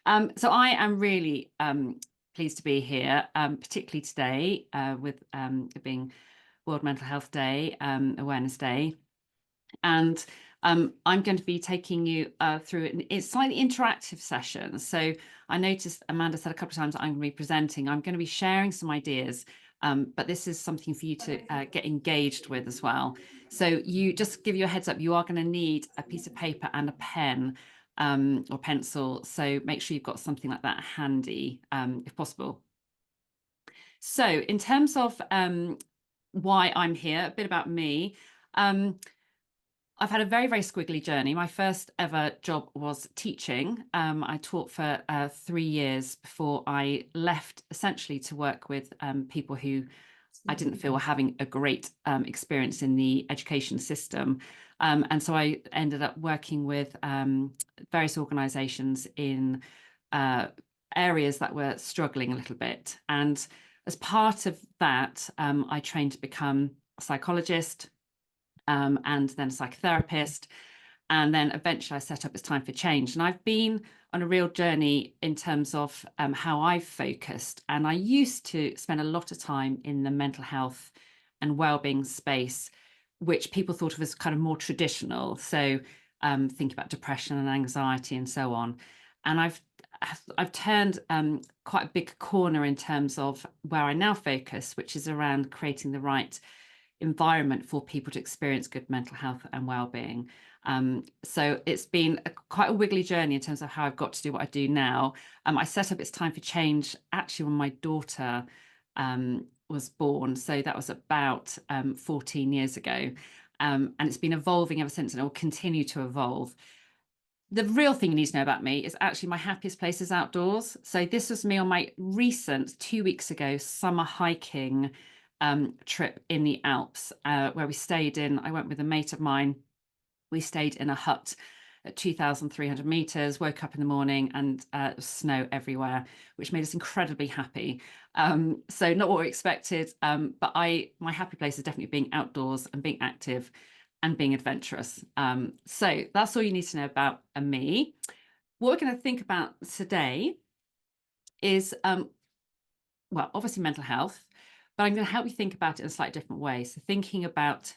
So I am really pleased to be here, particularly today with it being World Mental Health Day, Awareness Day. And I'm going to be taking you through it's slightly interactive session. So I noticed Amanda said a couple of times I'm going to be presenting. I'm going to be sharing some ideas, but this is something for you to get engaged with as well. So you just give you a heads up, you are going to need a piece of paper and a pen or pencil. So make sure you've got something like that handy if possible. So in terms of why I'm here, a bit about me. I've had a very, very squiggly journey. My first ever job was teaching. I taught for 3 years before I left, essentially to work with people who I didn't feel were having a great experience in the education system. And so I ended up working with various organisations in areas that were struggling a little bit. And as part of that, I trained to become a psychologist, and then a psychotherapist. And then eventually I set up It's Time for Change. And I've been on a real journey in terms of how I've focused. And I used to spend a lot of time in the mental health and wellbeing space, which people thought of as kind of more traditional. So think about depression and anxiety and so on. And I've turned quite a big corner in terms of where I now focus, which is around creating the right environment for people to experience good mental health and well-being. So it's been quite a wiggly journey in terms of how I've got to do what I do now. I set up It's Time for Change actually when my daughter was born. So that was about 14 years ago. And it's been evolving ever since, and it will continue to evolve. The real thing you need to know about me is actually my happiest place is outdoors. So this was me on my recent 2 weeks ago summer hiking trip in the Alps, where we stayed in. I went with a mate of mine. We stayed in a hut at 2,300 meters, woke up in the morning, and snow everywhere, which made us incredibly happy. So not what we expected, but my happy place is definitely being outdoors and being active and being adventurous. So that's all you need to know about me. What we're going to think about today is, well, obviously mental health, but I'm going to help you think about it in a slightly different way. So thinking about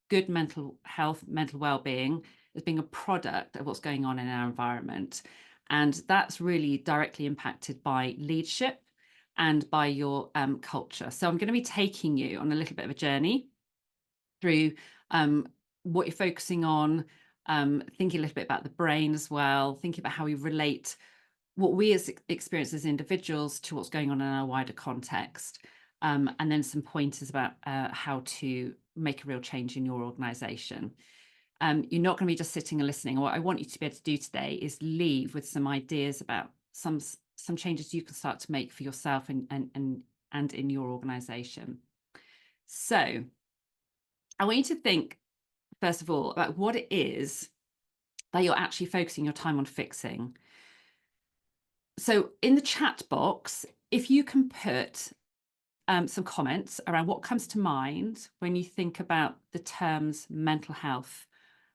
good mental health, mental well-being as being a product of what's going on in our environment. And that's really directly impacted by leadership and by your culture. So I'm going to be taking you on a little bit of a journey through what you're focusing on, thinking a little bit about the brain as well, thinking about how we relate what we experience as individuals to what's going on in our wider context. And then some pointers about how to make a real change in your organisation. You're not going to be just sitting and listening. What I want you to be able to do today is leave with some ideas about some changes you can start to make for yourself and in your organisation. So I want you to think, first of all, about what it is that you're actually focusing your time on fixing. So in the chat box, if you can put some comments around what comes to mind when you think about the terms mental health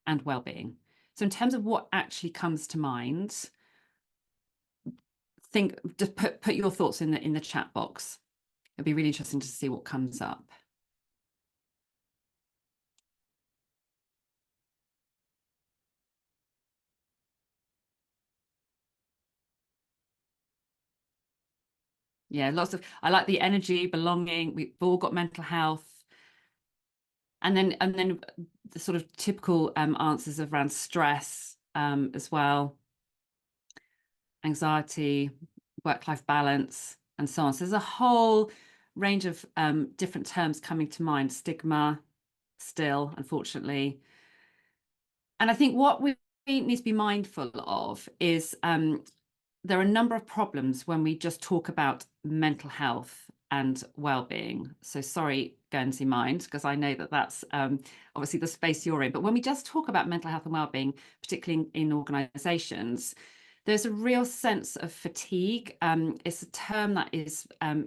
and well-being. So in terms of what actually comes to mind, just put your thoughts in the chat box. It'd be really interesting to see what comes up. Yeah, I like the energy, belonging. We've all got mental health. And then the sort of typical answers around stress as well, anxiety, work-life balance, and so on. So there's a whole range of different terms coming to mind. Stigma, still, unfortunately. And I think what we need to be mindful of is there are a number of problems when we just talk about mental health and well-being. So sorry, Guernsey Mind, because I know that that's obviously the space you're in. But when we just talk about mental health and well-being, particularly in organisations, there's a real sense of fatigue. It's a term that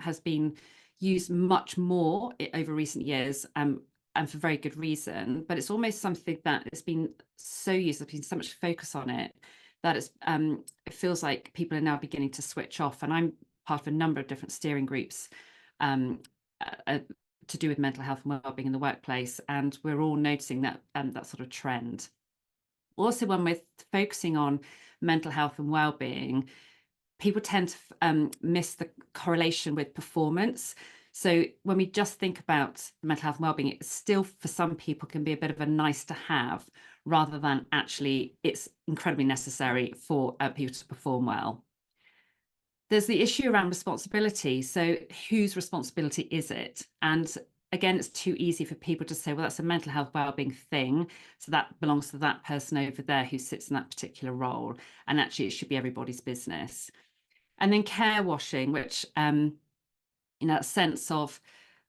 has been used much more over recent years, and for very good reason. But it's almost something that has been so used, there's been so much focus on it, that it feels like people are now beginning to switch off. And I'm part of a number of different steering groups um, to do with mental health and wellbeing in the workplace, and we're all noticing that that sort of trend. Also, when we're focusing on mental health and wellbeing, people tend to miss the correlation with performance. So when we just think about mental health and wellbeing, it still for some people can be a bit of a nice to have, rather than actually it's incredibly necessary for people to perform well. There's the issue around responsibility. So whose responsibility is it? And again, it's too easy for people to say, well, that's a mental health wellbeing thing, so that belongs to that person over there who sits in that particular role. And actually, it should be everybody's business. And then care washing, which in that sense of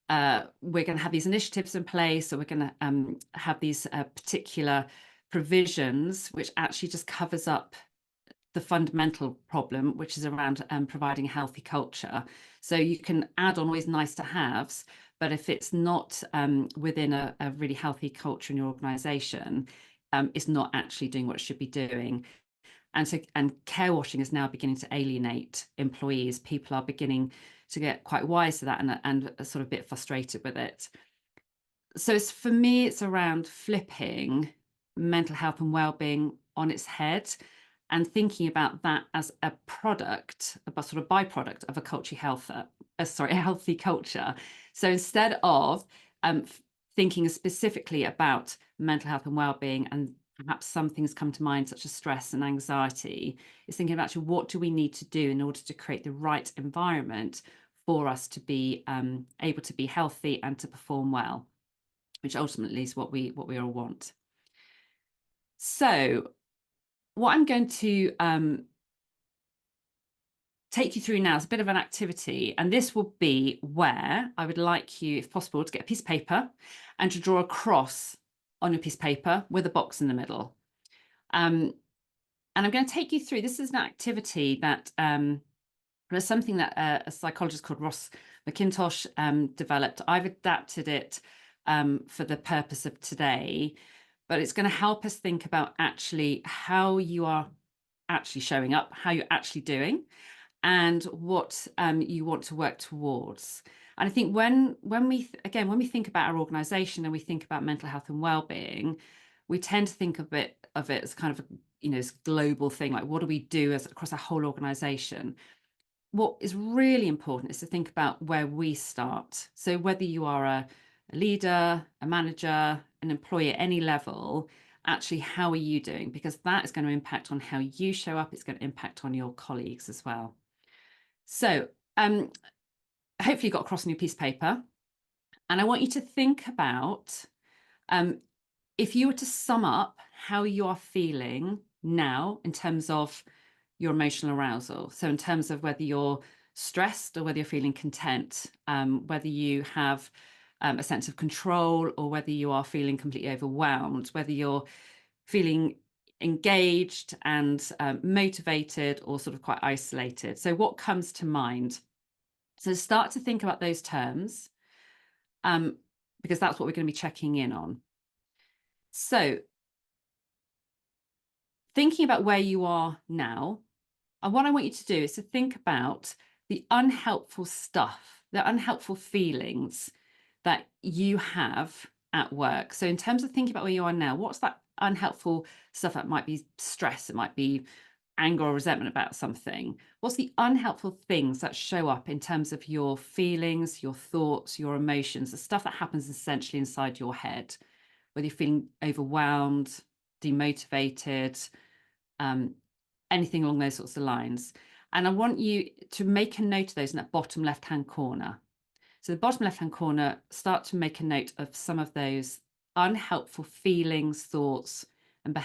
we're going to have these initiatives in place, or we're going to have these particular provisions, which actually just covers up the fundamental problem, which is around providing a healthy culture. So you can add on always nice to haves, but if it's not within a really healthy culture in your organization, it's not actually doing what it should be doing. And care washing is now beginning to alienate employees. People are beginning to get quite wise to that, and sort of a bit frustrated with it. So for me, it's around flipping mental health and wellbeing on its head, and thinking about that as a product, a sort of byproduct of a healthy culture. So instead of thinking specifically about mental health and wellbeing, and perhaps some things come to mind, such as stress and anxiety, is thinking about actually what do we need to do in order to create the right environment for us to be able to be healthy and to perform well, which ultimately is what we all want. So what I'm going to take you through now is a bit of an activity, and this will be where I would like you, if possible, to get a piece of paper and to draw a cross on your piece of paper with a box in the middle. And I'm going to take you through, this is an activity that there's something that a psychologist called Ross McIntosh developed. I've adapted it for the purpose of today, but it's going to help us think about actually how you are actually showing up, how you're actually doing, and what you want to work towards. And I think when we think about our organization and we think about mental health and well-being, we tend to think of it as kind of this global thing, like what do we do across our whole organization. What is really important is to think about where we start. So whether you are a leader, a manager, an employee at any level, actually, how are you doing? Because that is going to impact on how you show up. It's going to impact on your colleagues as well. So hopefully you got across on your piece of paper. And I want you to think about if you were to sum up how you are feeling now in terms of your emotional arousal. So in terms of whether you're stressed or whether you're feeling content, whether you have a sense of control or whether you are feeling completely overwhelmed, whether you're feeling engaged and motivated or sort of quite isolated. So what comes to mind? So start to think about those terms because that's what we're going to be checking in on. So thinking about where you are now, and what I want you to do is to think about the unhelpful stuff, the unhelpful feelings that you have at work. So in terms of thinking about where you are now, what's that unhelpful stuff? That might be stress, it might be anger or resentment about something. What's the unhelpful things that show up in terms of your feelings, your thoughts, your emotions, the stuff that happens essentially inside your head, whether you're feeling overwhelmed, demotivated, anything along those sorts of lines. And I want you to make a note of those in that bottom left-hand corner. So the bottom left-hand corner, start to make a note of some of those unhelpful feelings, thoughts, and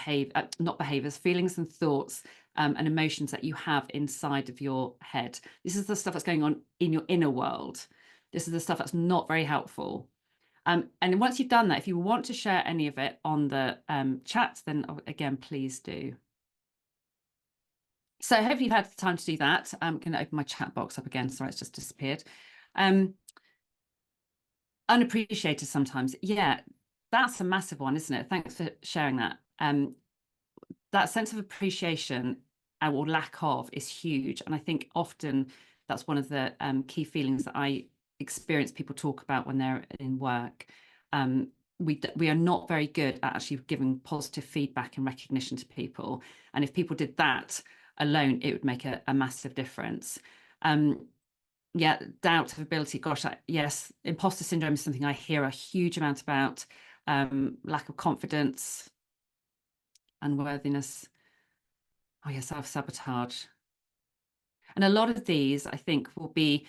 feelings and thoughts and emotions that you have inside of your head. This is the stuff that's going on in your inner world. This is the stuff that's not very helpful. And once you've done that, if you want to share any of it on the chat, then again, please do. So hopefully you've had the time to do that. I'm going to open my chat box up again. Sorry, it's just disappeared. Unappreciated sometimes. Yeah, that's a massive one, isn't it? Thanks for sharing that. that sense of appreciation or lack of is huge. And I think often that's one of the key feelings that I experience people talk about when they're in work. We are not very good at actually giving positive feedback and recognition to people. And if people did that alone, it would make a massive difference. Yeah, doubt of ability. Gosh, yes, imposter syndrome is something I hear a huge amount about. Lack of confidence, unworthiness. Oh, yeah, self-sabotage. And a lot of these, I think, will be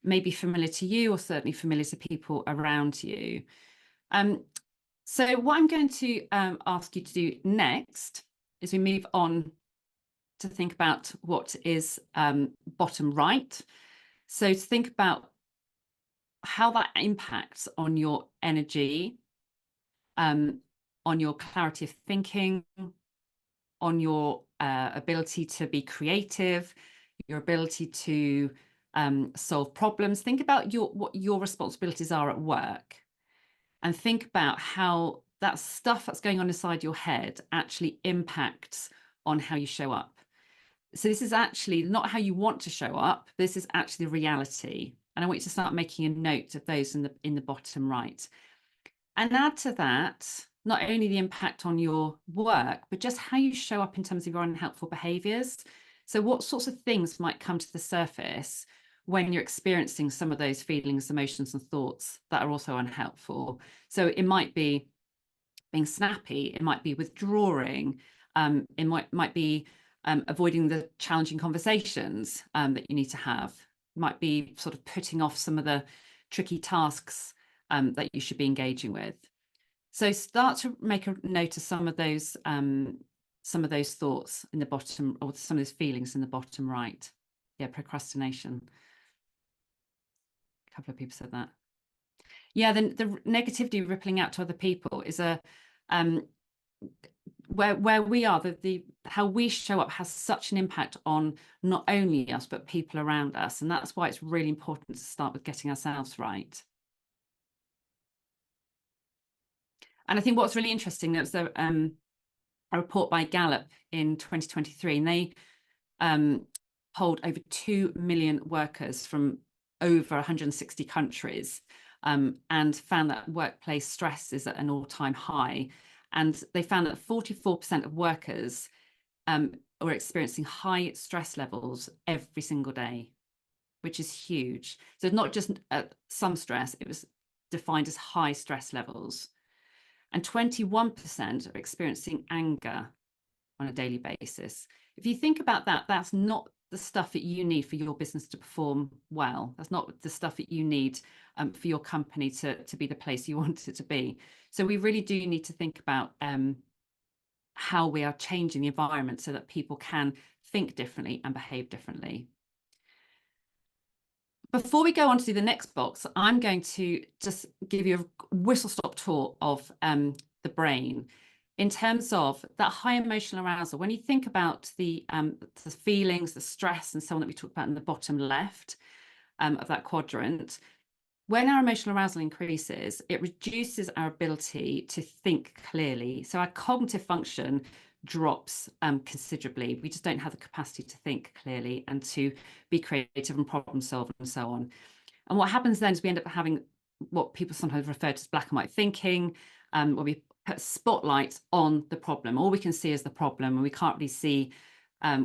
maybe familiar to you or certainly familiar to people around you. So what I'm going to ask you to do next is we move on to think about what is bottom right. So to think about how that impacts on your energy, on your clarity of thinking, on your ability to be creative, your ability to solve problems. Think about what your responsibilities are at work, and think about how that stuff that's going on inside your head actually impacts on how you show up. So this is actually not how you want to show up. This is actually the reality. And I want you to start making a note of those in the bottom right. And add to that, not only the impact on your work, but just how you show up in terms of your unhelpful behaviors. So what sorts of things might come to the surface when you're experiencing some of those feelings, emotions, and thoughts that are also unhelpful? So it might be being snappy, it might be withdrawing, it might be avoiding the challenging conversations that you need to have. It might be sort of putting off some of the tricky tasks that you should be engaging with. So start to make a note of some of those thoughts in the bottom, or some of those feelings in the bottom right. Yeah, procrastination. A couple of people said that. Yeah, the negativity rippling out to other people is a where we are, the how we show up has such an impact on not only us but people around us, and that's why it's really important to start with getting ourselves right. And I think what's really interesting, there was a report by Gallup in 2023, and they polled over 2 million workers from over 160 countries, and found that workplace stress is at an all-time high. And they found that 44% of workers were experiencing high stress levels every single day, which is huge. So not just some stress, it was defined as high stress levels. And 21% are experiencing anger on a daily basis. If you think about that, that's not the stuff that you need for your business to perform well. That's not the stuff that you need for your company to be the place you want it to be. So we really do need to think about how we are changing the environment so that people can think differently and behave differently. Before we go on to do the next box, I'm going to just give you a whistle-stop tour of the brain in terms of that high emotional arousal. When you think about the feelings, the stress, and so on that we talked about in the bottom left of that quadrant, when our emotional arousal increases, it reduces our ability to think clearly. So our cognitive function drops considerably. We just don't have the capacity to think clearly and to be creative and problem solve and so on. And what happens then is we end up having what people sometimes refer to as black and white thinking, where we put spotlights on the problem. All we can see is the problem, and we can't really see,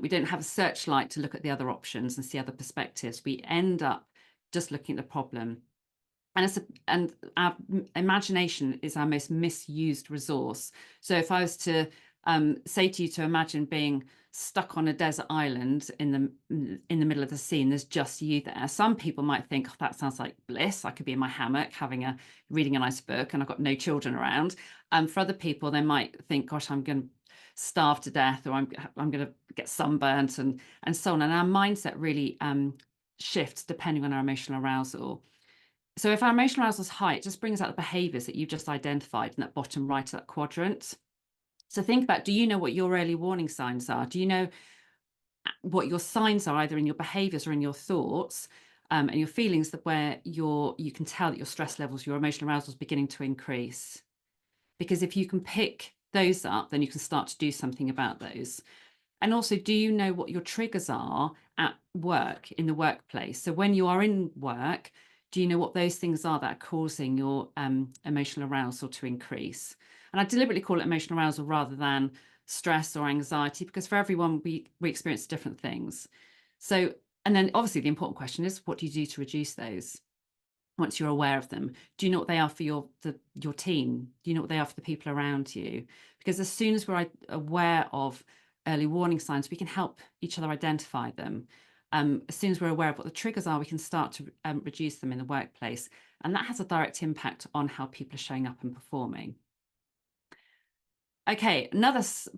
we don't have a searchlight to look at the other options and see other perspectives. We end up just looking at the problem. And our imagination is our most misused resource. So if I was to say to you to imagine being stuck on a desert island in the middle of the sea, and there's just you there, some people might think, oh, that sounds like bliss. I could be in my hammock reading a nice book, and I've got no children around. For other people, they might think, gosh, I'm going to starve to death, or I'm going to get sunburnt, and so on. And our mindset really shifts depending on our emotional arousal. So if our emotional arousal is high, it just brings out the behaviors that you've just identified in that bottom right of that quadrant. So think about, do you know what your early warning signs are? Do you know what your signs are, either in your behaviors or in your thoughts and your feelings, that where you can tell that your stress levels, your emotional arousal is beginning to increase? Because if you can pick those up, then you can start to do something about those. And also, do you know what your triggers are at work, in the workplace? So when you are in work, do you know what those things are that are causing your emotional arousal to increase? And I deliberately call it emotional arousal rather than stress or anxiety, because for everyone, we experience different things. So, and then obviously the important question is, what do you do to reduce those? Once you're aware of them, do you know what they are for your team? Do you know what they are for the people around you? Because as soon as we're aware of early warning signs, we can help each other identify them. As soon as we're aware of what the triggers are, we can start to reduce them in the workplace, and that has a direct impact on how people are showing up and performing. Okay,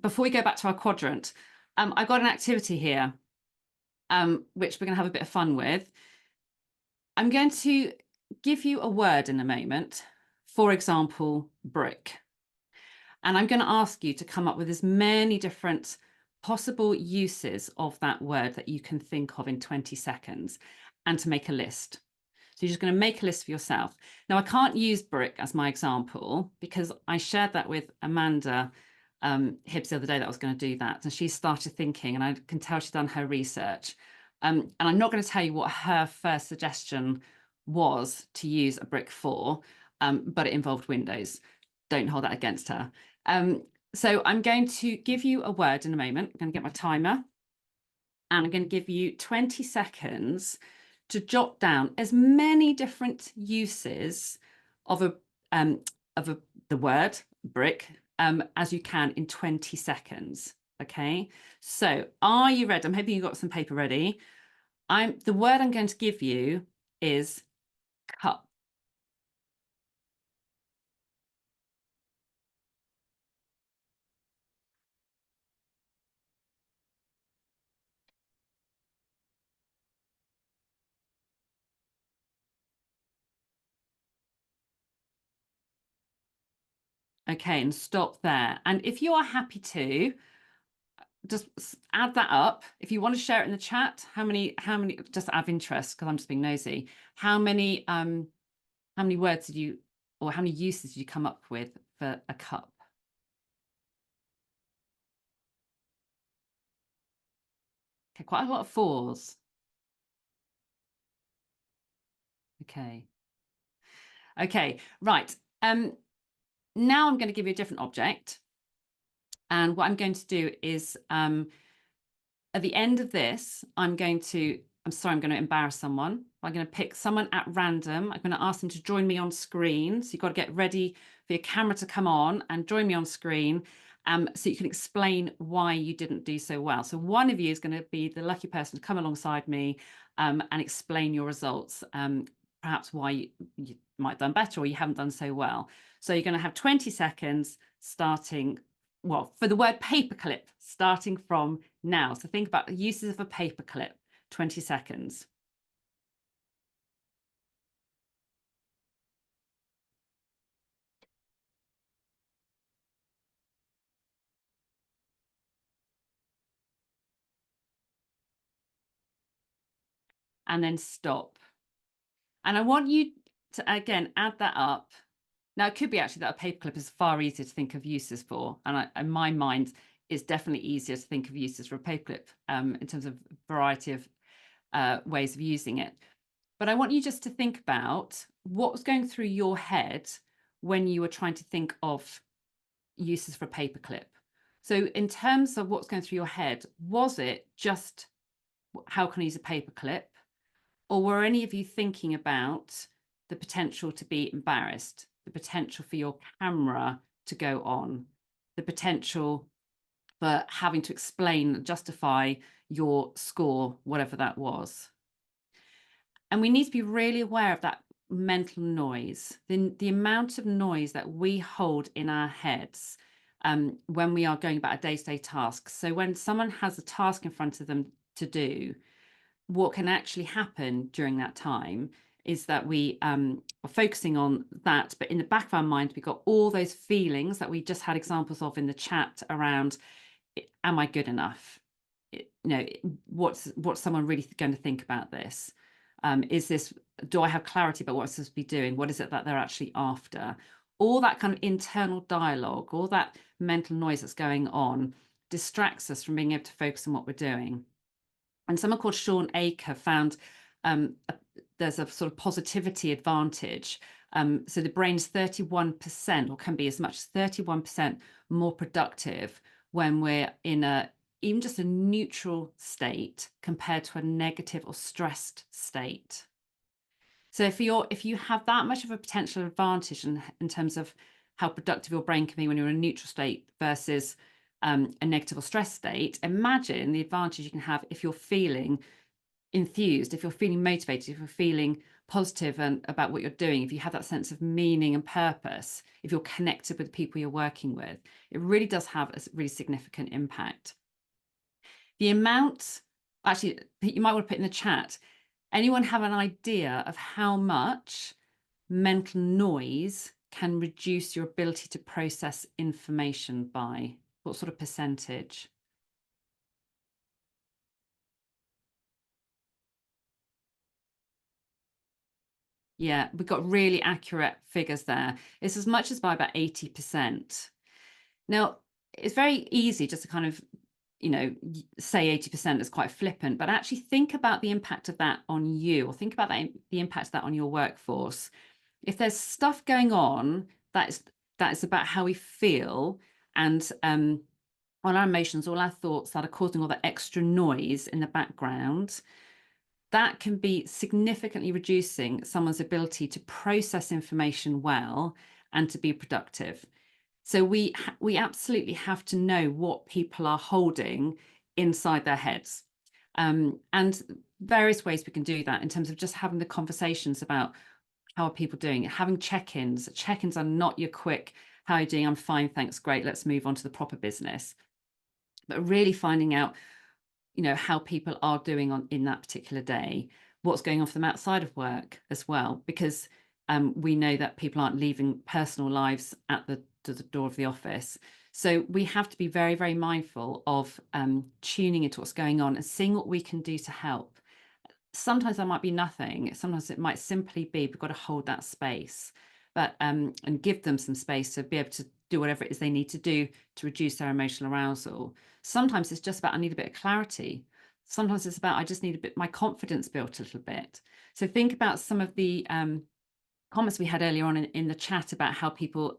before we go back to our quadrant, I've got an activity here, which we're going to have a bit of fun with. I'm going to give you a word in a moment, for example, brick. And I'm going to ask you to come up with as many different possible uses of that word that you can think of in 20 seconds and to make a list. So you're just going to make a list for yourself. Now, I can't use brick as my example because I shared that with Amanda Hibbs the other day that I was going to do that. And she started thinking, and I can tell she's done her research. And I'm not going to tell you what her first suggestion was to use a brick for, but it involved windows. Don't hold that against her. So I'm going to give you a word in a moment. I'm going to get my timer, and I'm going to give you 20 seconds to jot down as many different uses of the word brick as you can in 20 seconds. Okay, so are you ready? I'm hoping you've got some paper ready. The word I'm going to give you is cup. Okay, and stop there. And if you are happy to, just add that up. If you want to share it in the chat, how many, just out of interest, because I'm just being nosy, how many words did you, or how many uses did you come up with for a cup? Okay, quite a lot of fours. Okay. Okay, right. Now I'm going to give you a different object. And what I'm going to do is at the end of this, I'm going to embarrass someone. I'm going to pick someone at random. I'm going to ask them to join me on screen. So you've got to get ready for your camera to come on and join me on screen. So you can explain why you didn't do so well. So one of you is going to be the lucky person to come alongside me and explain your results, perhaps why you might have done better or you haven't done so well. So you're going to have 20 seconds starting, well, for the word paperclip, starting from now. So think about the uses of a paperclip, 20 seconds. And then stop. And I want you to, again, add that up. Now, it could be actually that a paperclip is far easier to think of uses for. And in my mind, it's definitely easier to think of uses for a paperclip in terms of variety of ways of using it. But I want you just to think about what was going through your head when you were trying to think of uses for a paperclip. So in terms of what's going through your head, was it just how can I use a paperclip? Or were any of you thinking about the potential to be embarrassed, the potential for your camera to go on, the potential for having to explain, justify your score, whatever that was? And we need to be really aware of that mental noise, the amount of noise that we hold in our heads when we are going about a day-to-day task. So when someone has a task in front of them to do, what can actually happen during that time is that we are focusing on that, but in the back of our mind, we've got all those feelings that we just had examples of in the chat around, am I good enough? What's someone really going to think about this? Do I have clarity about what I'm supposed to be doing? What is it that they're actually after? all that kind of internal dialogue, all that mental noise that's going on distracts us from being able to focus on what we're doing. And someone called Sean Aker found a, there's a sort of positivity advantage. So the brain's 31%, or can be as much as 31% more productive when we're in a even just a neutral state compared to a negative or stressed state. So if you have that much of a potential advantage in terms of how productive your brain can be when you're in a neutral state versus a negative or stress state, imagine the advantage you can have if you're feeling enthused, if you're feeling motivated, if you're feeling positive and about what you're doing, if you have that sense of meaning and purpose, if you're connected with the people you're working with, it really does have a really significant impact. The amount, actually, you might want to put in the chat, anyone have an idea of how much mental noise can reduce your ability to process information by? What sort of percentage? Yeah, we've got really accurate figures there. It's as much as by about 80%. Now, it's very easy just to kind of, say 80% is quite flippant, but actually think about the impact of that on you, or think about the impact of that on your workforce. If there's stuff going on that is about how we feel and on our emotions, all our thoughts that are causing all the extra noise in the background, that can be significantly reducing someone's ability to process information well and to be productive. So we absolutely have to know what people are holding inside their heads. And various ways we can do that in terms of just having the conversations about how are people doing, having check-ins. Check-ins are not your quick, how are you doing? I'm fine, thanks, great, let's move on to the proper business. But really finding out how people are doing in that particular day, what's going on for them outside of work as well, because we know that people aren't leaving personal lives at the door of the office. So we have to be very, very mindful of tuning into what's going on and seeing what we can do to help. Sometimes there might be nothing. Sometimes it might simply be we've got to hold that space, but and give them some space to be able to do whatever it is they need to do to reduce their emotional arousal. Sometimes it's just about I need a bit of clarity. Sometimes it's about I just need a bit my confidence built a little bit. So think about some of the comments we had earlier on in the chat about how people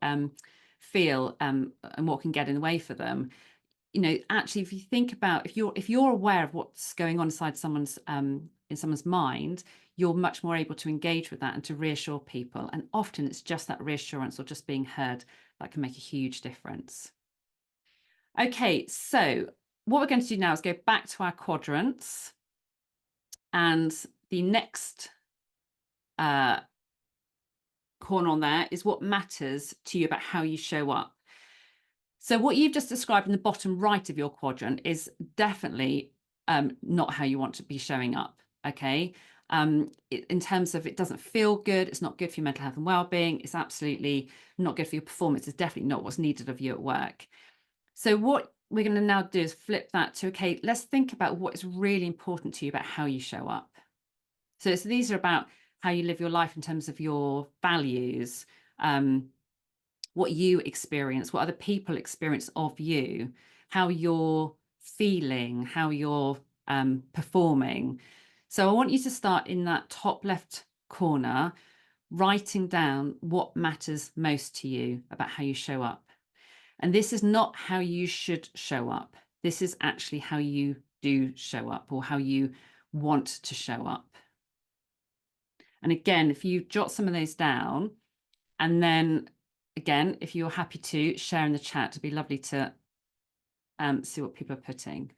feel and what can get in the way for them. Actually, if you think about if you're aware of what's going on inside someone's in someone's mind, you're much more able to engage with that and to reassure people. And often it's just that reassurance or just being heard that can make a huge difference. Okay, so what we're going to do now is go back to our quadrants, and the next corner on there is what matters to you about how you show up. So what you've just described in the bottom right of your quadrant is definitely not how you want to be showing up, okay? In terms of it doesn't feel good, it's not good for your mental health and well-being, it's absolutely not good for your performance, it's definitely not what's needed of you at work. So what we're going to now do is flip that to, okay, let's think about what is really important to you about how you show up. So these are about how you live your life in terms of your values, what you experience, what other people experience of you, how you're feeling, how you're performing. So I want you to start in that top left corner, writing down what matters most to you about how you show up. And this is not how you should show up. This is actually how you do show up, or how you want to show up. And again, if you jot some of those down, and then again, if you're happy to share in the chat, it'd be lovely to see what people are putting.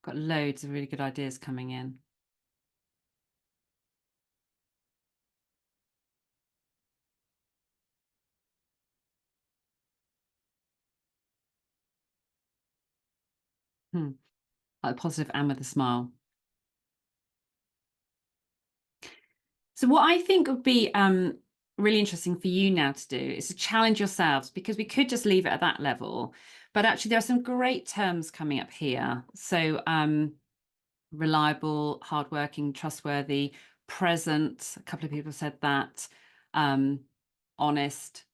Got loads of really good ideas coming in. Hmm. Like the positive and with a smile. So what I think would be really interesting for you now to do is to challenge yourselves, because we could just leave it at that level, but actually there are some great terms coming up here. So reliable, hardworking, trustworthy, present. A couple of people said that. Um, honest,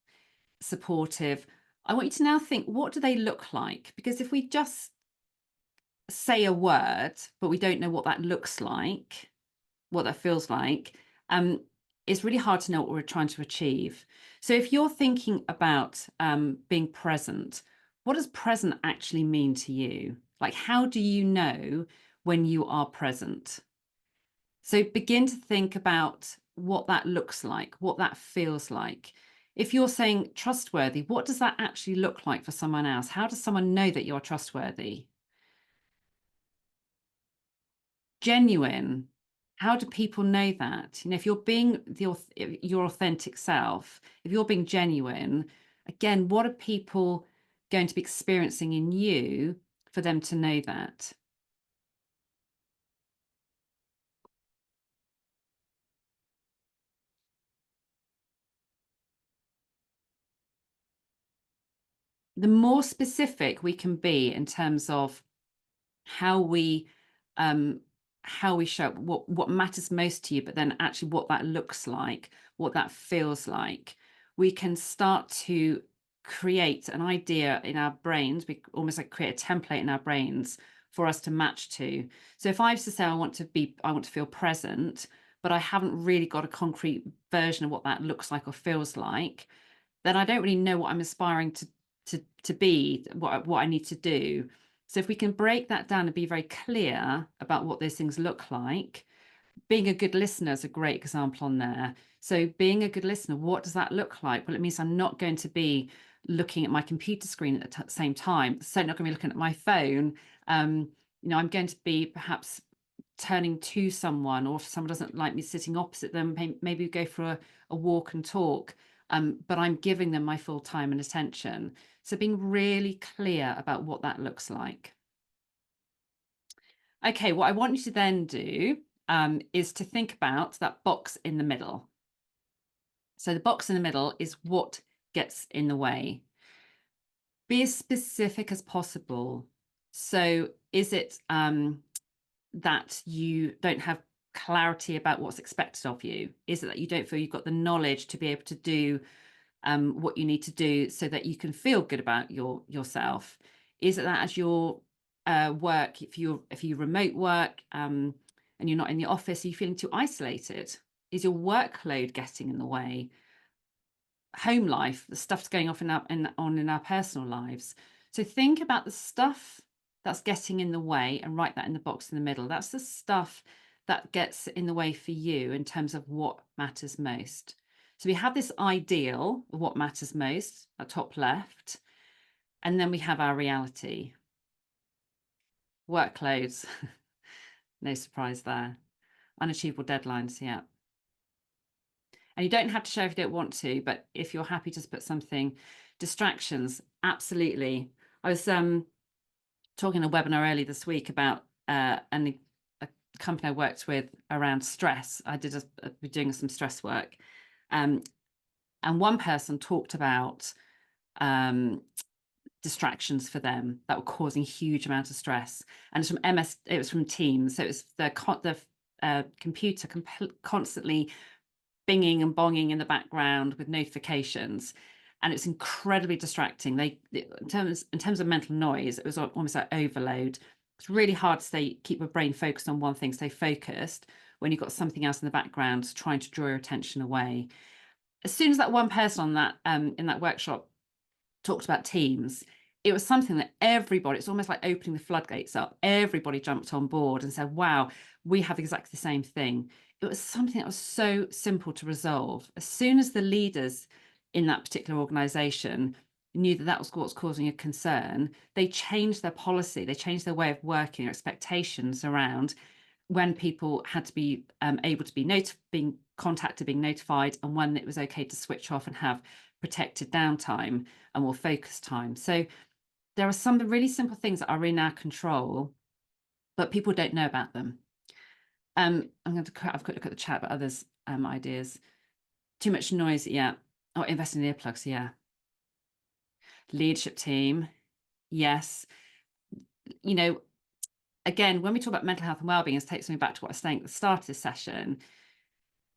supportive. I want you to now think, what do they look like? Because if we just say a word, but we don't know what that looks like, what that feels like, it's really hard to know what we're trying to achieve. So if you're thinking about being present, what does present actually mean to you? Like, how do you know when you are present? So begin to think about what that looks like, what that feels like. If you're saying trustworthy, what does that actually look like for someone else? How does someone know that you're trustworthy? Genuine. How do people know that? You know, if you're being your authentic self, if you're being genuine, again, what are people going to be experiencing in you for them to know that? The more specific we can be in terms of how we um show what matters most to you, but then actually what that looks like, what that feels like, we can start to create an idea in our brains. We almost like create a template in our brains for us to match to. So if I was to say I want to feel present, but I haven't really got a concrete version of what that looks like or feels like, then I don't really know what I'm aspiring to be, what I need to do. So if we can break that down and be very clear about what those things look like, being a good listener is a great example on there. So being a good listener, what does that look like? Well, it means I'm not going to be looking at my computer screen at the same time. So I'm not going to be looking at my phone. I'm going to be perhaps turning to someone, or if someone doesn't like me sitting opposite them, maybe go for a walk and talk. But I'm giving them my full time and attention. So being really clear about what that looks like. Okay, what I want you to then do is to think about that box in the middle. So the box in the middle is what gets in the way. Be as specific as possible. So is it that you don't have clarity about what's expected of you? Is it that you don't feel you've got the knowledge to be able to do what you need to do so that you can feel good about yourself? Is it that as your work, if you remote work and you're not in the office, are you feeling too isolated? Is your workload getting in the way? Home life, the stuff's going off in our personal lives. So think about the stuff that's getting in the way and write that in the box in the middle. That's the stuff that gets in the way for you in terms of what matters most. So we have this ideal of what matters most at top left, and then we have our reality. Workloads, no surprise there. Unachievable deadlines, yeah. And you don't have to share if you don't want to, but if you're happy to put something, distractions, absolutely. I was talking a webinar earlier this week about a company I worked with around stress. I did be doing some stress work, and one person talked about um, distractions for them that were causing huge amount of stress. And it's from MS. It was from Teams, so it was the computer constantly binging and bonging in the background with notifications, and it's incredibly distracting. In terms of mental noise, it was almost like overload. It's really hard to keep your brain focused on one thing, stay focused when you've got something else in the background trying to draw your attention away. As soon as that one person on that in that workshop talked about Teams, it was something that everybody, it's almost like opening the floodgates up. Everybody jumped on board and said, wow, we have exactly the same thing. It was something that was so simple to resolve. As soon as the leaders in that particular organization knew that that was what's causing a concern, they changed their policy, they changed their way of working, or expectations around when people had to be able to be being contacted, being notified, and when it was okay to switch off and have protected downtime and more focused time. So there are some really simple things that are in our control, but people don't know about them. I'm going to have a quick look at the chat about others' ideas. Too much noise, yeah. Oh, invest in earplugs, yeah. Leadership team, yes. You know, again, when we talk about mental health and wellbeing, it takes me back to what I was saying at the start of this session.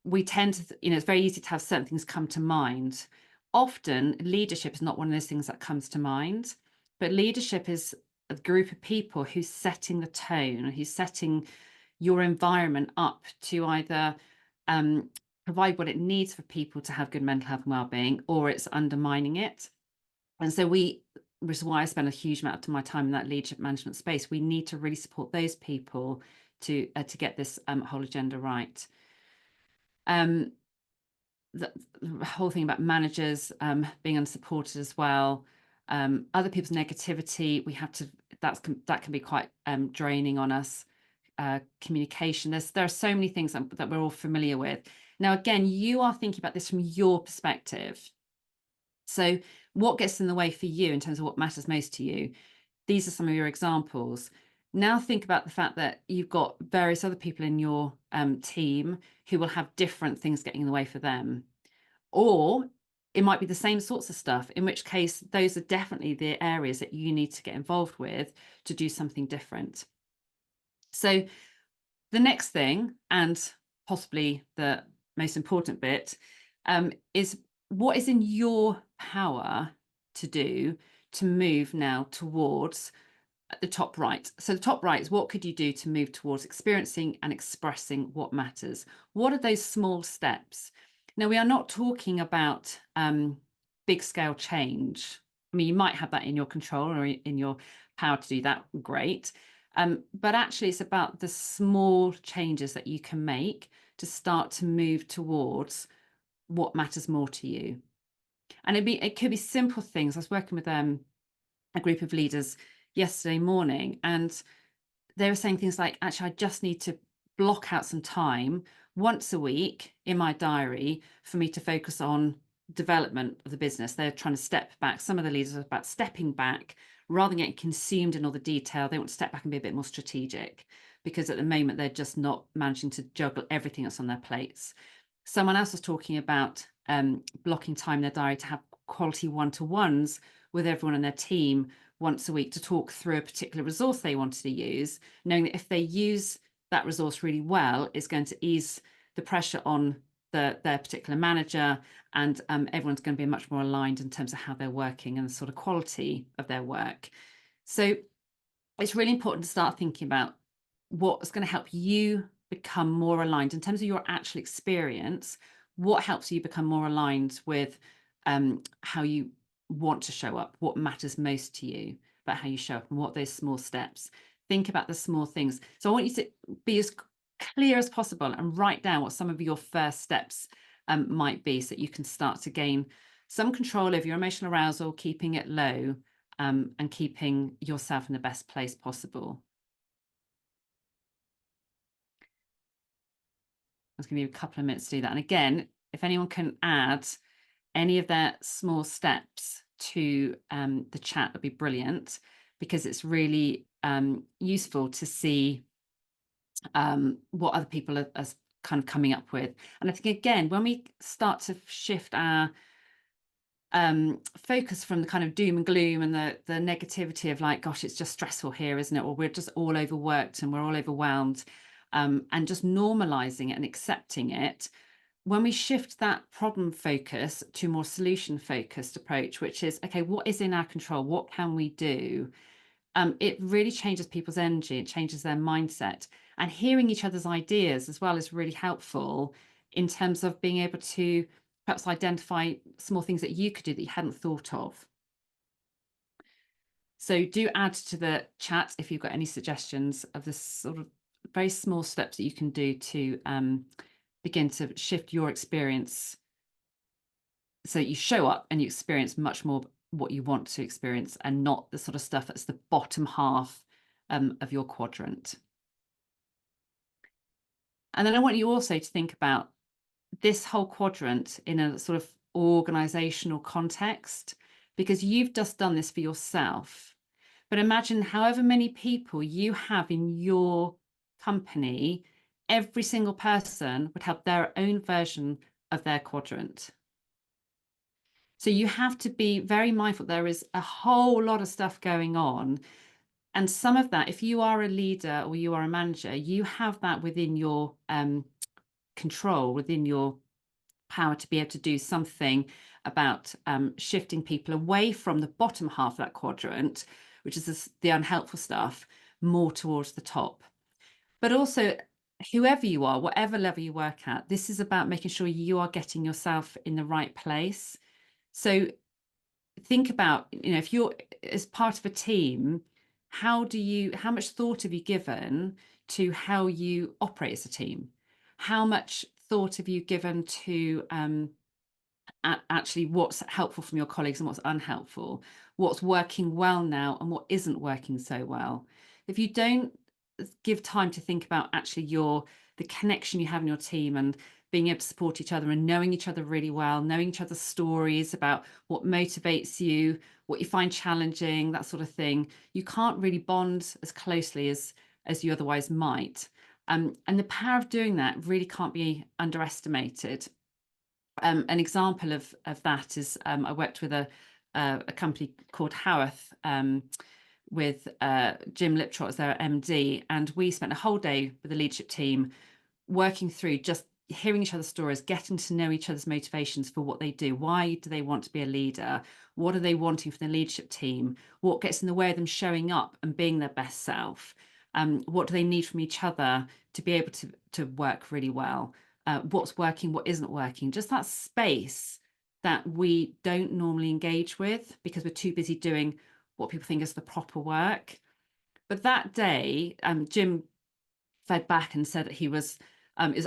We tend to, it's very easy to have certain things come to mind. Often, leadership is not one of those things that comes to mind, but leadership is a group of people who's setting the tone, who's setting your environment up to either provide what it needs for people to have good mental health and well-being, or it's undermining it. And so which is why I spend a huge amount of my time in that leadership management space. We need to really support those people to get this whole agenda right. The whole thing about managers being unsupported as well. Other people's negativity, we have to, that can be quite draining on us. Communication, there are so many things that we're all familiar with. Now, again, you are thinking about this from your perspective. So what gets in the way for you in terms of what matters most to you? These are some of your examples. Now think about the fact that you've got various other people in your team who will have different things getting in the way for them. Or it might be the same sorts of stuff, in which case those are definitely the areas that you need to get involved with to do something different. So the next thing, and possibly the most important bit, is what is in your power to do to move now towards the top right. So the top right is what could you do to move towards experiencing and expressing what matters? What are those small steps? Now, we are not talking about big scale change. I mean, you might have that in your control or in your power to do that, great. But actually, it's about the small changes that you can make to start to move towards what matters more to you. And it could be simple things. I was working with a group of leaders yesterday morning, and they were saying things like, actually, I just need to block out some time once a week in my diary for me to focus on development of the business. They're trying to step back. Some of the leaders are about stepping back rather than getting consumed in all the detail. They want to step back and be a bit more strategic, because at the moment they're just not managing to juggle everything that's on their plates. Someone else was talking about blocking time in their diary to have quality one-to-ones with everyone in their team once a week to talk through a particular resource they wanted to use, knowing that if they use that resource really well, it's going to ease the pressure on their particular manager, and everyone's going to be much more aligned in terms of how they're working and the sort of quality of their work. So it's really important to start thinking about what's going to help you become more aligned in terms of your actual experience. What helps you become more aligned with how you want to show up, what matters most to you about how you show up, and what those small steps. Think about the small things. So I want you to be as clear as possible and write down what some of your first steps might be, so that you can start to gain some control over your emotional arousal, keeping it low, and keeping yourself in the best place possible. I was going to give you a couple of minutes to do that. And again, if anyone can add any of their small steps to the chat, that'd be brilliant, because it's really useful to see what other people are kind of coming up with. And I think, again, when we start to shift our focus from the kind of doom and gloom and the negativity of like, gosh, it's just stressful here, isn't it? Or we're just all overworked and we're all overwhelmed, and just normalizing it and accepting it. When we shift that problem focus to a more solution focused approach, which is, okay, what is in our control? What can we do? It really changes people's energy. It changes their mindset. And hearing each other's ideas as well is really helpful in terms of being able to perhaps identify small things that you could do that you hadn't thought of. So do add to the chat if you've got any suggestions of the sort of very small steps that you can do to begin to shift your experience so that you show up and you experience much more what you want to experience, and not the sort of stuff that's the bottom half of your quadrant. And then I want you also to think about this whole quadrant in a sort of organizational context, because you've just done this for yourself. But imagine however many people you have in your company, every single person would have their own version of their quadrant. So you have to be very mindful. There is a whole lot of stuff going on. And some of that, if you are a leader or you are a manager, you have that within your control, within your power to be able to do something about shifting people away from the bottom half of that quadrant, which is the unhelpful stuff, more towards the top. But also, whoever you are, whatever level you work at, this is about making sure you are getting yourself in the right place. So think about, if you're as part of a team, how much thought have you given to how you operate as a team? How much thought have you given to actually what's helpful from your colleagues and what's unhelpful, what's working well now and what isn't working so well? If you don't give time to think about actually the connection you have in your team, and being able to support each other and knowing each other really well, knowing each other's stories about what motivates you, what you find challenging, that sort of thing, you can't really bond as closely as you otherwise might. And the power of doing that really can't be underestimated. An example of that is I worked with a company called Howarth, with Jim Liptrot as their MD, and we spent a whole day with the leadership team working through just hearing each other's stories, getting to know each other's motivations for what they do. Why do they want to be a leader? What are they wanting from the leadership team? What gets in the way of them showing up and being their best self? What do they need from each other to be able to work really well? What's working, what isn't working? Just that space that we don't normally engage with because we're too busy doing what people think is the proper work. But that day, Jim fed back and said that he is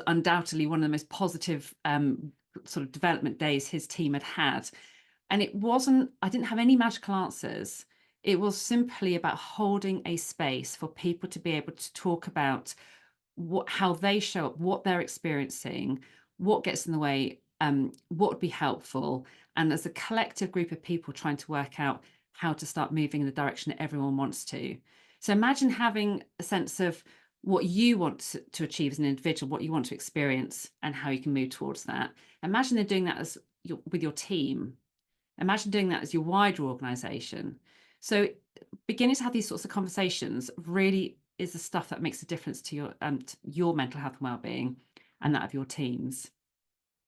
undoubtedly one of the most positive sort of development days his team had had. And I didn't have any magical answers. It was simply about holding a space for people to be able to talk about how they show up, what they're experiencing, what gets in the way, what would be helpful, and as a collective group of people trying to work out how to start moving in the direction that everyone wants to. So imagine having a sense of what you want to achieve as an individual, what you want to experience, and how you can move towards that. Imagine they're doing that with your team. Imagine doing that as your wider organization. So beginning to have these sorts of conversations really is the stuff that makes a difference to your mental health and well-being and that of your teams.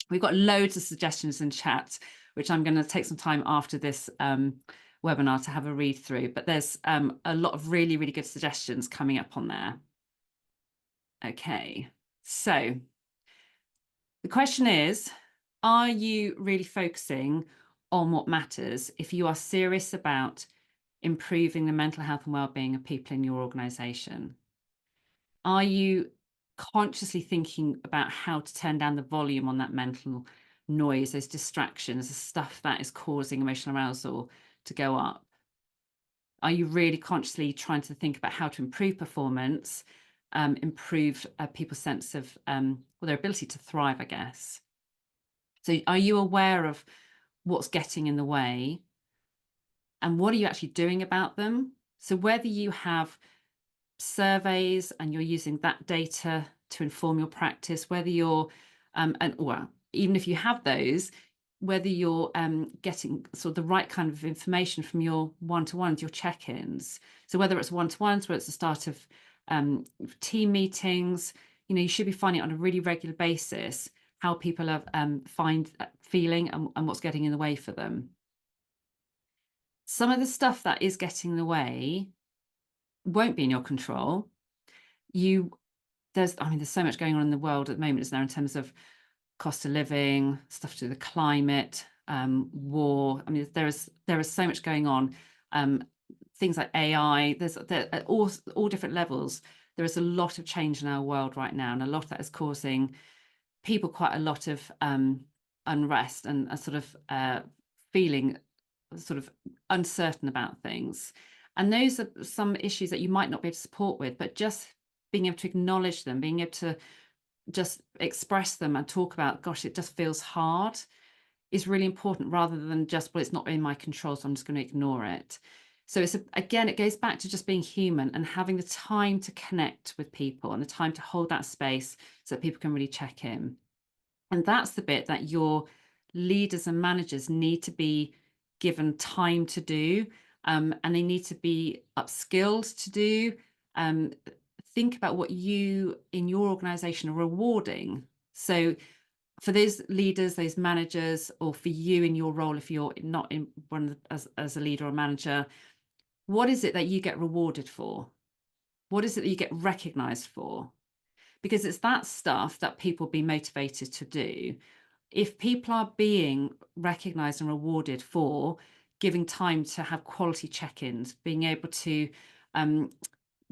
We've got loads of suggestions in chat, which I'm going to take some time after this webinar to have a read through, but there's a lot of really, really good suggestions coming up on there. Okay, so the question is, are you really focusing on what matters if you are serious about improving the mental health and well-being of people in your organization? Are you consciously thinking about how to turn down the volume on that mental noise, those distractions, the stuff that is causing emotional arousal to go up? Are you really consciously trying to think about how to improve performance, improve people's sense of their ability to thrive, I guess? So are you aware of what's getting in the way and what are you actually doing about them? So whether you have surveys and you're using that data to inform your practice, whether you're even if you have those, whether you're getting sort of the right kind of information from your one-to-ones, your check-ins. So whether it's one-to-ones, whether it's the start of team meetings, you should be finding on a really regular basis how people are feeling and what's getting in the way for them. Some of the stuff that is getting in the way won't be in your control. There's so much going on in the world at the moment, isn't there, in terms of cost of living, stuff to do with the climate, war. There is so much going on. Things like AI. There at all different levels. There is a lot of change in our world right now, and a lot of that is causing people quite a lot of unrest and a sort of feeling sort of uncertain about things. And those are some issues that you might not be able to support with, but just being able to acknowledge them, being able to just express them and talk about, gosh, it just feels hard, is really important, rather than just, well, it's not in my control, so I'm just going to ignore it. So again, it goes back to just being human and having the time to connect with people and the time to hold that space so that people can really check in. And that's the bit that your leaders and managers need to be given time to do, and they need to be upskilled to do. Um, think about what you in your organization are rewarding. So for those leaders, those managers, or for you in your role, if you're not in one as a leader or manager, what is it that you get rewarded for? What is it that you get recognized for? Because it's that stuff that people be motivated to do. If people are being recognized and rewarded for giving time to have quality check-ins, being able to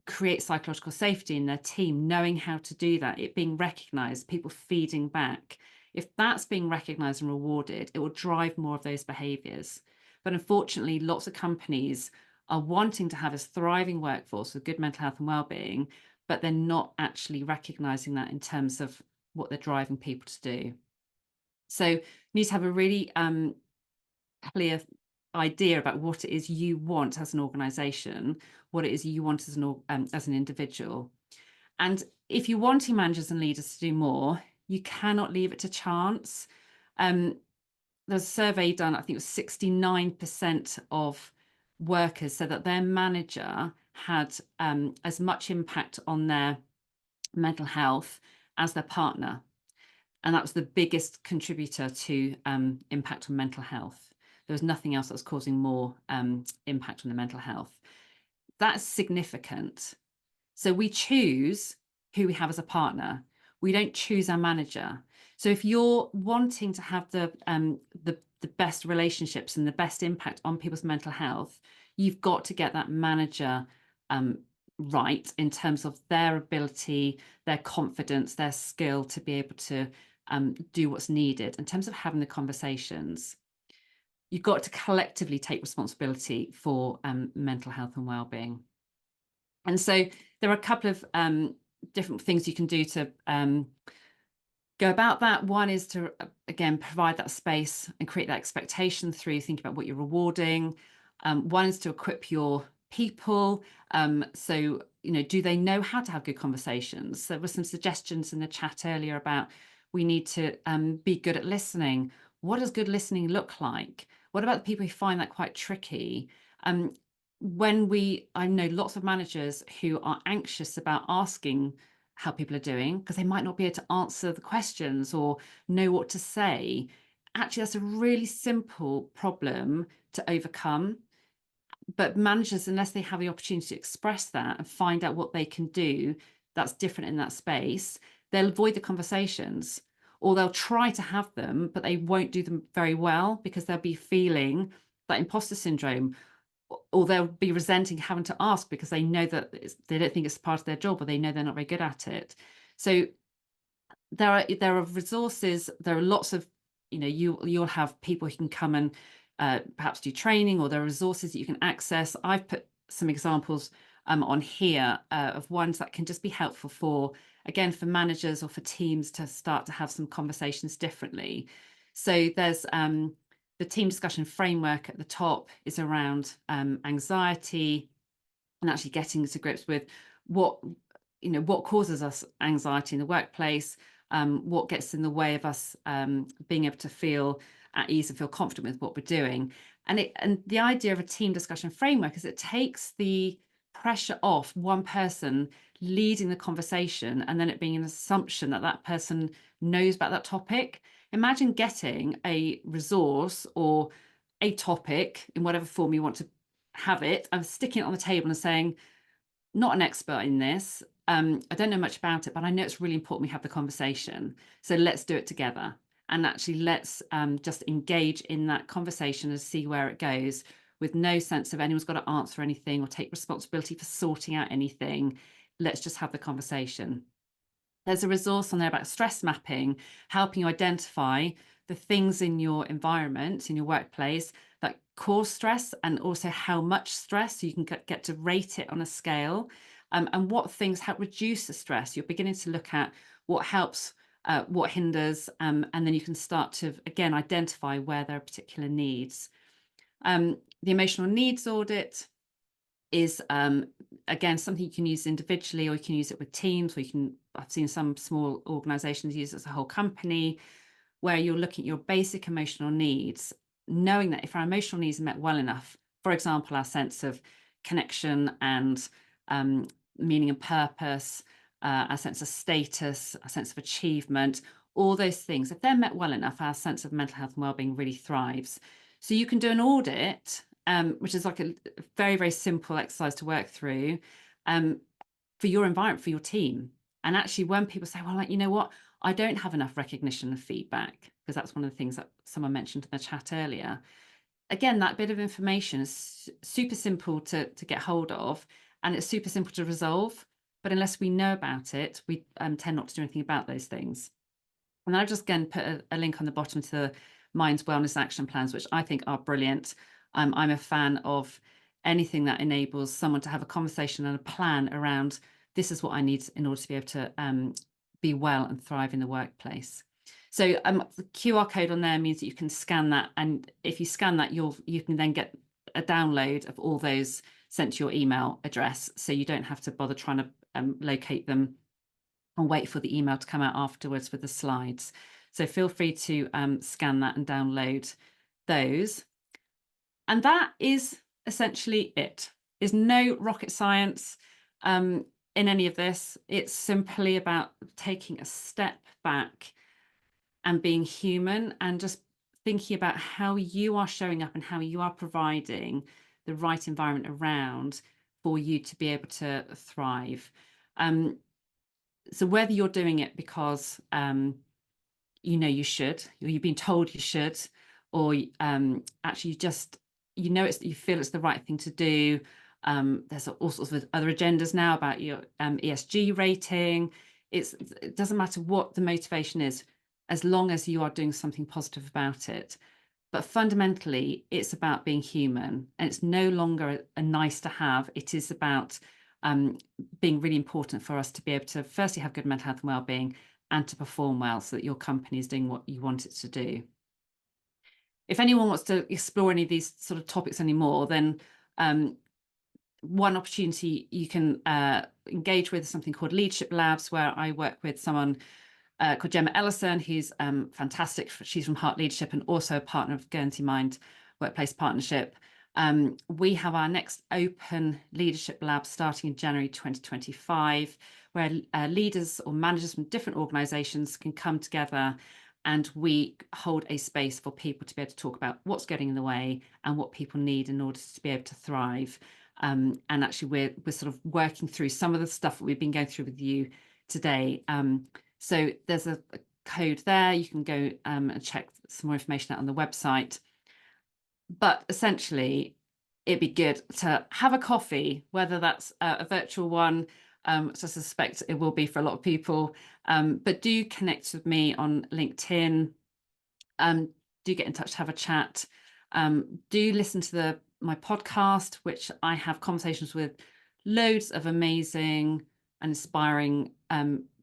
create psychological safety in their team, knowing how to do that, it being recognized, people feeding back, if that's being recognized and rewarded, it will drive more of those behaviors. But unfortunately, lots of companies are wanting to have a thriving workforce with good mental health and well-being, but they're not actually recognizing that in terms of what they're driving people to do. So you need to have a really clear idea about what it is you want as an organization, what it is you want as an individual. And if you're wanting managers and leaders to do more, you cannot leave it to chance. There's a survey done, I think it was 69% of workers said that their manager had as much impact on their mental health as their partner. And that was the biggest contributor to impact on mental health. There was nothing else that was causing more impact on the mental health. That's significant. So we choose who we have as a partner. We don't choose our manager. So if you're wanting to have the best relationships and the best impact on people's mental health, you've got to get that manager right in terms of their ability, their confidence, their skill to be able to do what's needed in terms of having the conversations. You've got to collectively take responsibility for mental health and well-being. And so there are a couple of different things you can do to go about that. One is to, again, provide that space and create that expectation through thinking about what you're rewarding. One is to equip your people. So, do they know how to have good conversations? There were some suggestions in the chat earlier about we need to be good at listening. What does good listening look like? What about the people who find that quite tricky? I know lots of managers who are anxious about asking how people are doing because they might not be able to answer the questions or know what to say. Actually, that's a really simple problem to overcome. But managers, unless they have the opportunity to express that and find out what they can do that's different in that space, they'll avoid the conversations, or they'll try to have them, but they won't do them very well because they'll be feeling that imposter syndrome, or they'll be resenting having to ask because they know that they don't think it's part of their job, or they know they're not very good at it. So there are resources. There are lots of, you'll have people who can come and perhaps do training, or there are resources that you can access. I've put some examples on here of ones that can just be helpful for managers or for teams to start to have some conversations differently. So there's the team discussion framework at the top is around anxiety and actually getting to grips with what causes us anxiety in the workplace, what gets in the way of us being able to feel at ease and feel confident with what we're doing. And the idea of a team discussion framework is it takes the pressure off one person leading the conversation and then it being an assumption that that person knows about that topic. Imagine getting a resource or a topic in whatever form you want to have it and sticking it on the table and saying, not an expert in this. I don't know much about it, but I know it's really important we have the conversation. So let's do it together. And actually, let's just engage in that conversation and see where it goes, with no sense of anyone's got to answer anything or take responsibility for sorting out anything. Let's just have the conversation. There's a resource on there about stress mapping, helping you identify the things in your environment, in your workplace, that cause stress and also how much stress, so you can get to rate it on a scale, and what things help reduce the stress. You're beginning to look at what helps, what hinders, and then you can start to, again, identify where there are particular needs. The emotional needs audit is, again, something you can use individually, or you can use it with teams, or I've seen some small organizations use it as a whole company, where you're looking at your basic emotional needs, knowing that if our emotional needs are met well enough, for example, our sense of connection and meaning and purpose, our sense of status, our sense of achievement, all those things, if they're met well enough, our sense of mental health and wellbeing really thrives. So you can do an audit, which is like a very, very simple exercise to work through, for your environment, for your team. And actually, when people say, well, like, you know what, I don't have enough recognition and feedback, because that's one of the things that someone mentioned in the chat earlier. Again, that bit of information is super simple to get hold of, and it's super simple to resolve. But unless we know about it, we tend not to do anything about those things. And I've just again put a link on the bottom to the Mind's Wellness Action Plans, which I think are brilliant. I'm a fan of anything that enables someone to have a conversation and a plan around, this is what I need in order to be able to be well and thrive in the workplace. So the QR code on there means that you can scan that, and if you scan that, you can then get a download of all those sent to your email address, so you don't have to bother trying to locate them and wait for the email to come out afterwards with the slides. So feel free to scan that and download those. And that is essentially it. There's no rocket science in any of this. It's simply about taking a step back and being human, and just thinking about how you are showing up and how you are providing the right environment around for you to be able to thrive. So whether you're doing it because you know you should, or you've been told you should, or actually you feel it's the right thing to do. There's all sorts of other agendas now about your ESG rating. It doesn't matter what the motivation is, as long as you are doing something positive about it. But fundamentally, it's about being human, and it's no longer a nice to have. It is about being really important for us to be able to firstly have good mental health and well-being, and to perform well, so that your company is doing what you want it to do. If anyone wants to explore any of these sort of topics anymore, then one opportunity you can engage with is something called Leadership Labs, where I work with someone called Gemma Ellison, who's fantastic. She's from Heart Leadership and also a partner of Guernsey Mind Workplace Partnership. We have our next open Leadership Lab starting in January 2025, where leaders or managers from different organisations can come together, and we hold a space for people to be able to talk about what's getting in the way and what people need in order to be able to thrive. And actually, we're sort of working through some of the stuff that we've been going through with you today. So there's a code there. You can go and check some more information out on the website. But essentially, it'd be good to have a coffee, whether that's a virtual one, which I suspect it will be for a lot of people. But do connect with me on LinkedIn. Do get in touch to have a chat. Do listen to my podcast, which I have conversations with loads of amazing and inspiring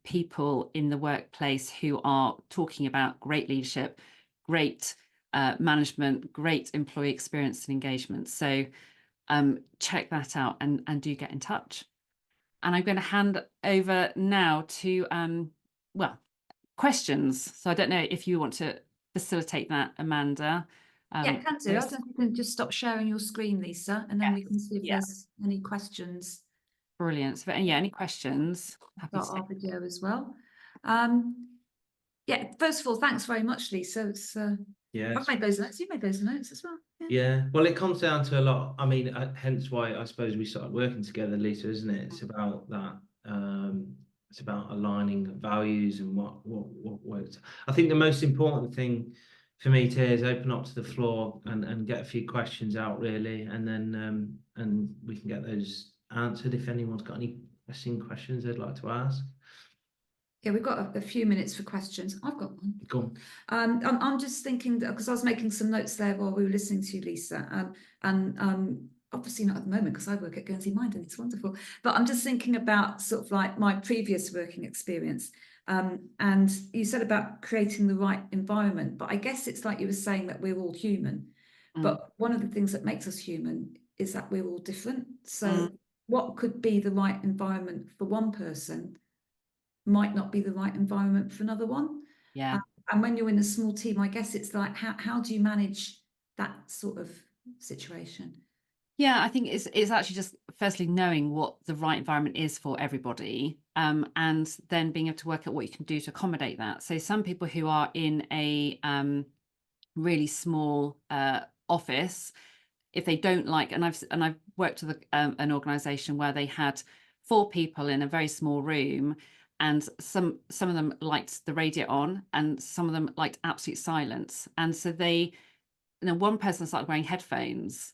people in the workplace who are talking about great leadership, great management, great employee experience and engagement. So check that out, and do get in touch. And I'm going to hand over now to questions. So I don't know if you want to facilitate that, Amanda. Yeah, can do. I don't think you can just stop sharing your screen, Lisa, and then we can see if there's any questions. Brilliant. So yeah, any questions? I've got our video as well. Yeah, first of all, thanks very much, Lisa. It's I've made those notes. You made those notes as well. Yeah. Well, it comes down to a lot. I mean, hence why I suppose we started working together, Lisa, isn't it? It's about that. It's about aligning values and what works. I think the most important thing for me today is open up to the floor and get a few questions out, really, and then and we can get those answered if anyone's got any pressing questions they'd like to ask. Yeah, we've got a few minutes for questions. I've got one. Go on. I'm just thinking that because I was making some notes there while we were listening to you, Lisa, and obviously not at the moment because I work at Guernsey Mind and it's wonderful. But I'm just thinking about sort of like my previous working experience. And you said about creating the right environment, but I guess it's like you were saying that we're all human. But one of the things that makes us human is that we're all different. So what could be the right environment for one person might not be the right environment for another one. Yeah. And when you're in a small team, I guess it's like, how do you manage that sort of situation? Yeah, I think it's actually just firstly knowing what the right environment is for everybody, and then being able to work out what you can do to accommodate that. So some people who are in a really small office, if they don't like, and I've worked with an organisation where they had 4 people in a very small room, and some of them liked the radio on, and some of them liked absolute silence, and so one person started wearing headphones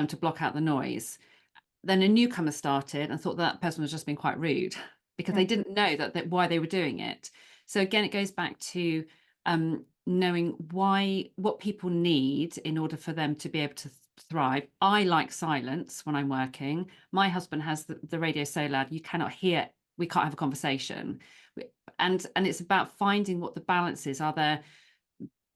to block out the noise. Then a newcomer started and thought that person was just being quite rude because they didn't know that why they were doing it. So again, it goes back to knowing what people need in order for them to be able to thrive. I like silence when I'm working. My husband has the radio so loud you cannot hear. We can't have a conversation. And it's about finding what the balance is. Are there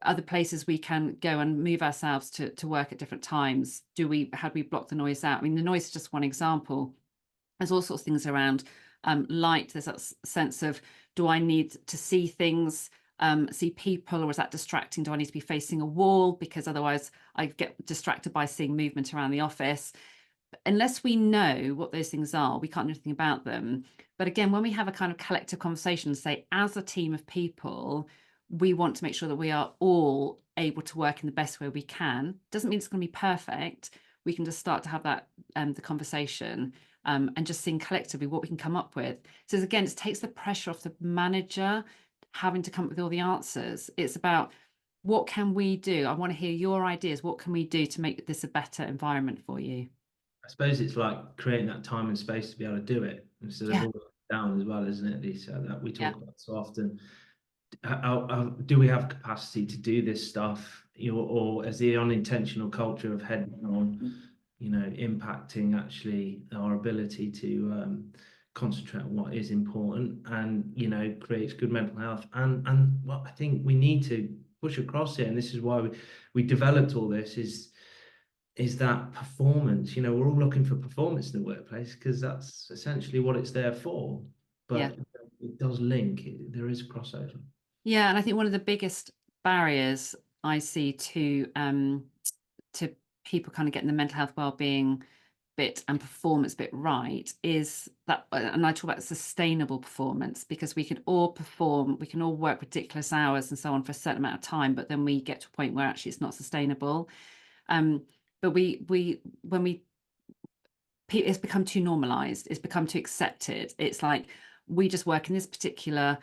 other places we can go and move ourselves to work at different times? How do we block the noise out? I mean, the noise is just one example. There's all sorts of things around light. There's that sense of, do I need to see things, see people, or is that distracting? Do I need to be facing a wall? Because otherwise I get distracted by seeing movement around the office. Unless we know what those things are, we can't do anything about them. But again, when we have a kind of collective conversation, say, as a team of people, we want to make sure that we are all able to work in the best way we can. Doesn't mean it's going to be perfect. We can just start to have that the conversation and just seeing collectively what we can come up with. So again, it takes the pressure off the manager having to come up with all the answers. It's about, what can we do? I want to hear your ideas. What can we do to make this a better environment for you? I suppose it's like creating that time and space to be able to do it instead of all down as well, isn't it, Lisa? That we talk about so often. Do we have capacity to do this stuff, or as the unintentional culture of head on, impacting actually our ability to concentrate on what is important and creates good mental health. And what I think we need to push across it, and this is why we developed all this, is that performance. We're all looking for performance in the workplace because that's essentially what it's there for. But it does link. There is a crossover. Yeah, and I think one of the biggest barriers I see to people kind of getting the mental health well-being bit and performance bit right is that, and I talk about sustainable performance, because we can all perform, we can all work ridiculous hours and so on for a certain amount of time, but then we get to a point where actually it's not sustainable. But it's become too normalized, it's become too accepted. It's like we just work in this particular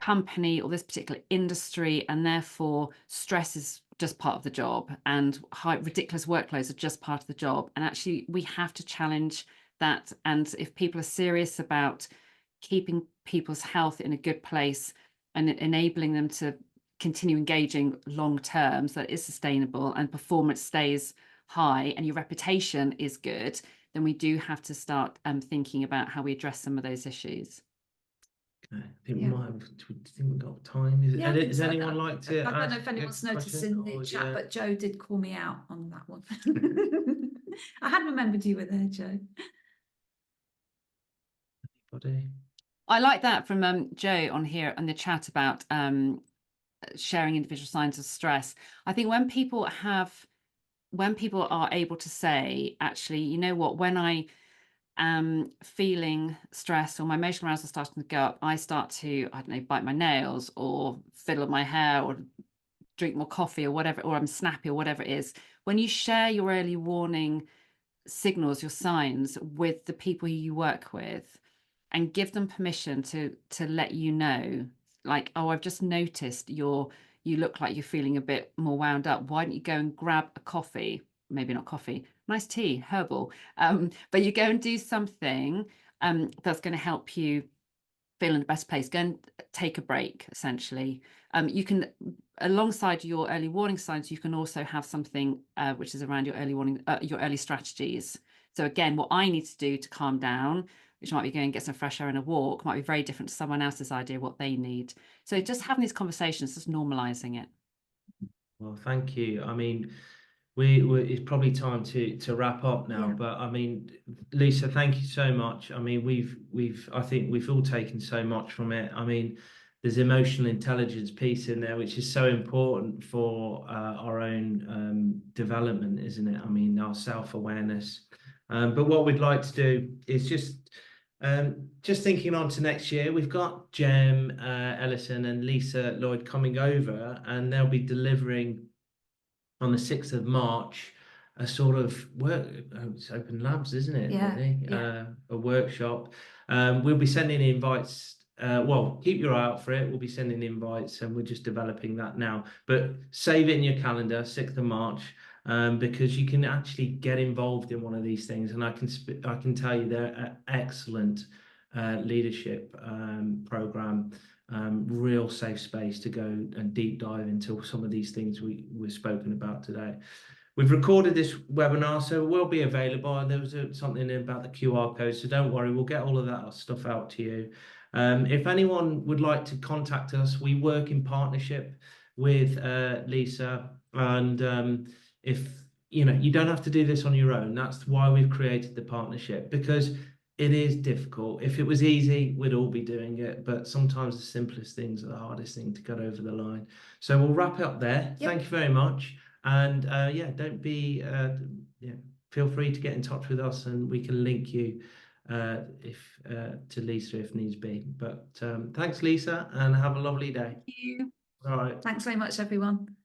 company or this particular industry, and therefore stress is just part of the job, and ridiculous workloads are just part of the job. And actually we have to challenge that, and if people are serious about keeping people's health in a good place and enabling them to continue engaging long term so that it's sustainable and performance stays high and your reputation is good, then we do have to start thinking about how we address some of those issues. I think we might have. Do we think we've got time? Does anyone like to? I don't know if anyone's noticed in the chat, but Joe did call me out on that one. I had remembered you were there, Joe. Anybody? I like that from Joe on here on the chat about sharing individual signs of stress. I think when people are able to say, actually, you know what, when I feeling stressed or my emotional arousal starting to go up, I start to, I don't know, bite my nails or fiddle my hair or drink more coffee or whatever, or I'm snappy or whatever it is. When you share your early warning signals, your signs with the people you work with, and give them permission to let you know, like, oh, I've just noticed you look like you're feeling a bit more wound up. Why don't you go and grab a coffee? Maybe not coffee, nice tea, herbal. But you go and do something that's going to help you feel in the best place, go and take a break, essentially. You can, alongside your early warning signs, you can also have something which is around your early warning, your early strategies. So again, what I need to do to calm down, which might be going and get some fresh air and a walk, might be very different to someone else's idea what they need. So just having these conversations, just normalizing it. Well, thank you. I mean, it's probably time to wrap up now, Yeah. but I mean, Lisa, thank you so much. I mean, I think we've all taken so much from it. I mean, there's emotional intelligence piece in there, which is so important for our own development, isn't it? I mean, our self-awareness. But what we'd like to do is just thinking on to next year, we've got Jem Ellison and Lisa LLoyd coming over, and they'll be delivering on the 6th of March a sort of work, it's open labs, isn't it? Yeah, Really, yeah. a workshop. We'll be sending invites. Well, keep your eye out for it. We'll be sending invites, and we're just developing that now. But save it in your calendar, 6th of March, because you can actually get involved in one of these things. And I can tell you they're an excellent leadership program. Real safe space to go and deep dive into some of these things we've spoken about today. We've recorded this webinar, so it will be available. There was something about the QR code, so don't worry, we'll get all of that stuff out to you. If anyone would like to contact us, we work in partnership with Lisa, and if you don't have to do this on your own. That's why we've created the partnership, because it is difficult. If it was easy, we'd all be doing it, but sometimes the simplest things are the hardest thing to get over the line. So we'll wrap it up there. Yep. Thank you very much. And yeah, don't be, feel free to get in touch with us, and we can link you to Lisa if needs be. But thanks, Lisa, and have a lovely day. Thank you. All right. Thanks very much, everyone.